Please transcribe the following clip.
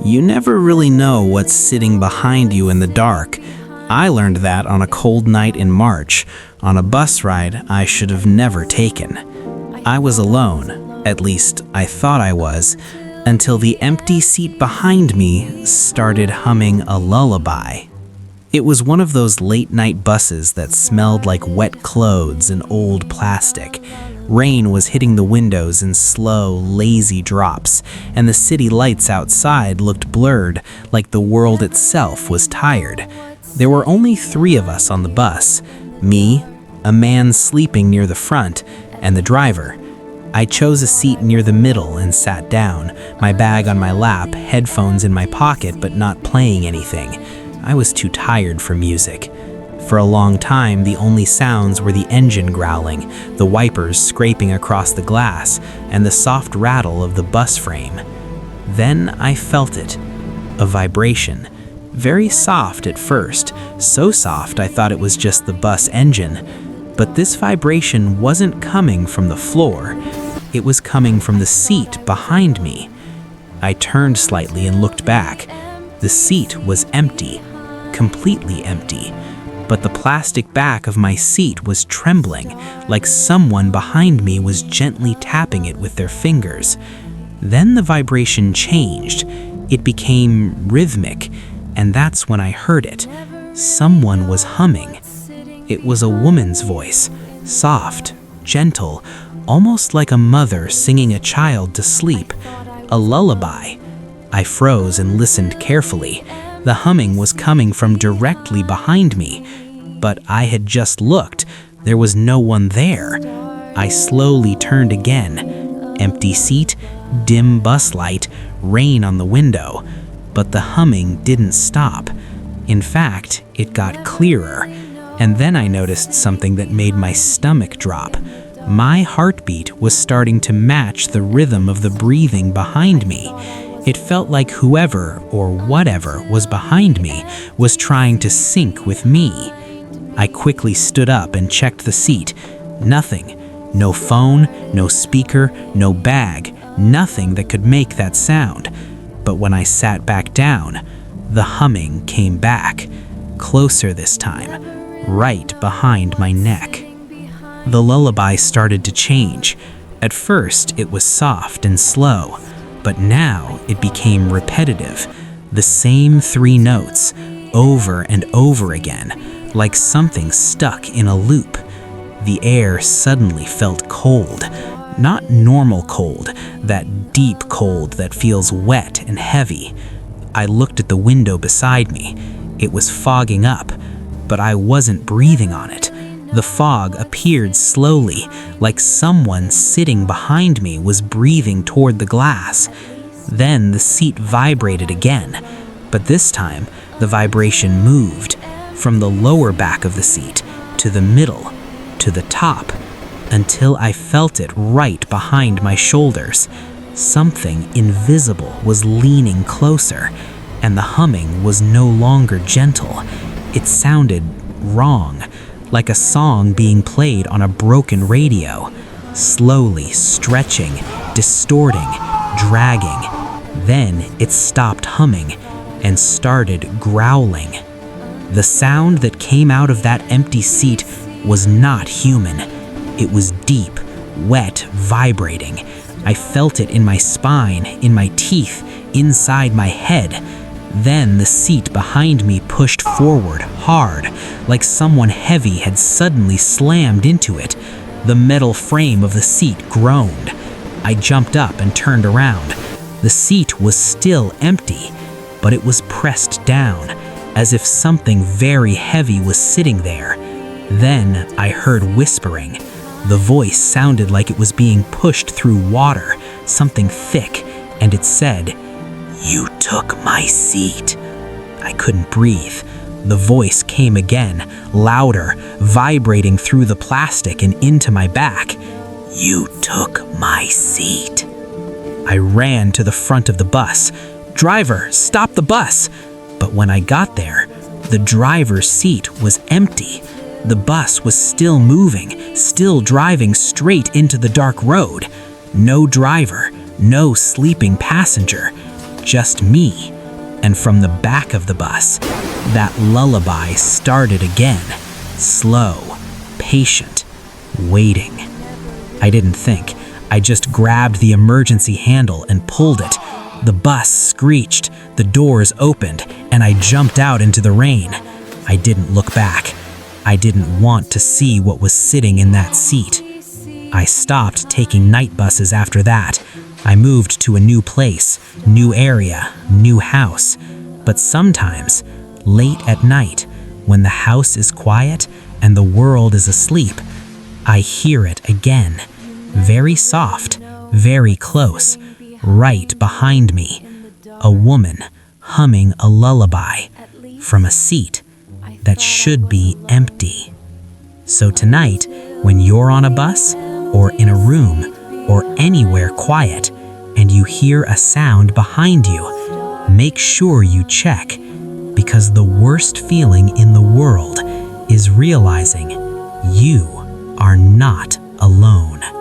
You never really know what's sitting behind you in the dark. I learned that on a cold night in March, on a bus ride I should have never taken. I was alone, at least I thought I was, until the empty seat behind me started humming a lullaby. It was one of those late-night buses that smelled like wet clothes and old plastic. Rain was hitting the windows in slow, lazy drops, and the city lights outside looked blurred, like the world itself was tired. There were only 3 of us on the bus: me, a man sleeping near the front, and the driver. I chose a seat near the middle and sat down, my bag on my lap, headphones in my pocket but not playing anything. I was too tired for music. For a long time, the only sounds were the engine growling, the wipers scraping across the glass, and the soft rattle of the bus frame. Then I felt it, a vibration. Very soft at first, so soft I thought it was just the bus engine. But this vibration wasn't coming from the floor. It was coming from the seat behind me. I turned slightly and looked back. The seat was empty, completely empty. But the plastic back of my seat was trembling, like someone behind me was gently tapping it with their fingers. Then the vibration changed. It became rhythmic, and that's when I heard it. Someone was humming. It was a woman's voice, soft, gentle, almost like a mother singing a child to sleep. A lullaby. I froze and listened carefully. The humming was coming from directly behind me, but I had just looked. There was no one there. I slowly turned again. Empty seat, dim bus light, rain on the window. But the humming didn't stop. In fact, it got clearer. And then I noticed something that made my stomach drop. My heartbeat was starting to match the rhythm of the breathing behind me. It felt like whoever or whatever was behind me was trying to sync with me. I quickly stood up and checked the seat. Nothing. No phone, no speaker, no bag, nothing that could make that sound. But when I sat back down, the humming came back, closer this time, right behind my neck. The lullaby started to change. At first, it was soft and slow, but now it became repetitive, the same 3 notes, over and over again, like something stuck in a loop. The air suddenly felt cold, not normal cold, that deep cold that feels wet and heavy. I looked at the window beside me. It was fogging up, but I wasn't breathing on it. The fog appeared slowly, like someone sitting behind me was breathing toward the glass. Then the seat vibrated again, but this time the vibration moved from the lower back of the seat to the middle, to the top, until I felt it right behind my shoulders. Something invisible was leaning closer, and the humming was no longer gentle. It sounded wrong, like a song being played on a broken radio, slowly stretching, distorting, dragging. Then it stopped humming and started growling. The sound that came out of that empty seat was not human. It was deep, wet, vibrating. I felt it in my spine, in my teeth, inside my head. Then the seat behind me pushed forward hard, like someone heavy had suddenly slammed into it. The metal frame of the seat groaned. I jumped up and turned around. The seat was still empty, but it was pressed down, as if something very heavy was sitting there. Then I heard whispering. The voice sounded like it was being pushed through water, something thick, and it said, "You took my seat." I couldn't breathe. The voice came again, louder, vibrating through the plastic and into my back. "You took my seat." I ran to the front of the bus. "Driver, stop the bus!" But when I got there, the driver's seat was empty. The bus was still moving, still driving straight into the dark road. No driver, no sleeping passenger. just me. And from the back of the bus, that lullaby started again. Slow, patient, waiting. I didn't think. I just grabbed the emergency handle and pulled it. The bus screeched, the doors opened, and I jumped out into the rain. I didn't look back. I didn't want to see what was sitting in that seat. I stopped taking night buses after that. I moved to a new place, new area, new house. But sometimes, late at night, when the house is quiet and the world is asleep, I hear it again. Very soft, very close, right behind me. A woman humming a lullaby from a seat that should be empty. So tonight, when you're on a bus, or in a room, or anywhere quiet, and you hear a sound behind you, make sure you check, because the worst feeling in the world is realizing you are not alone.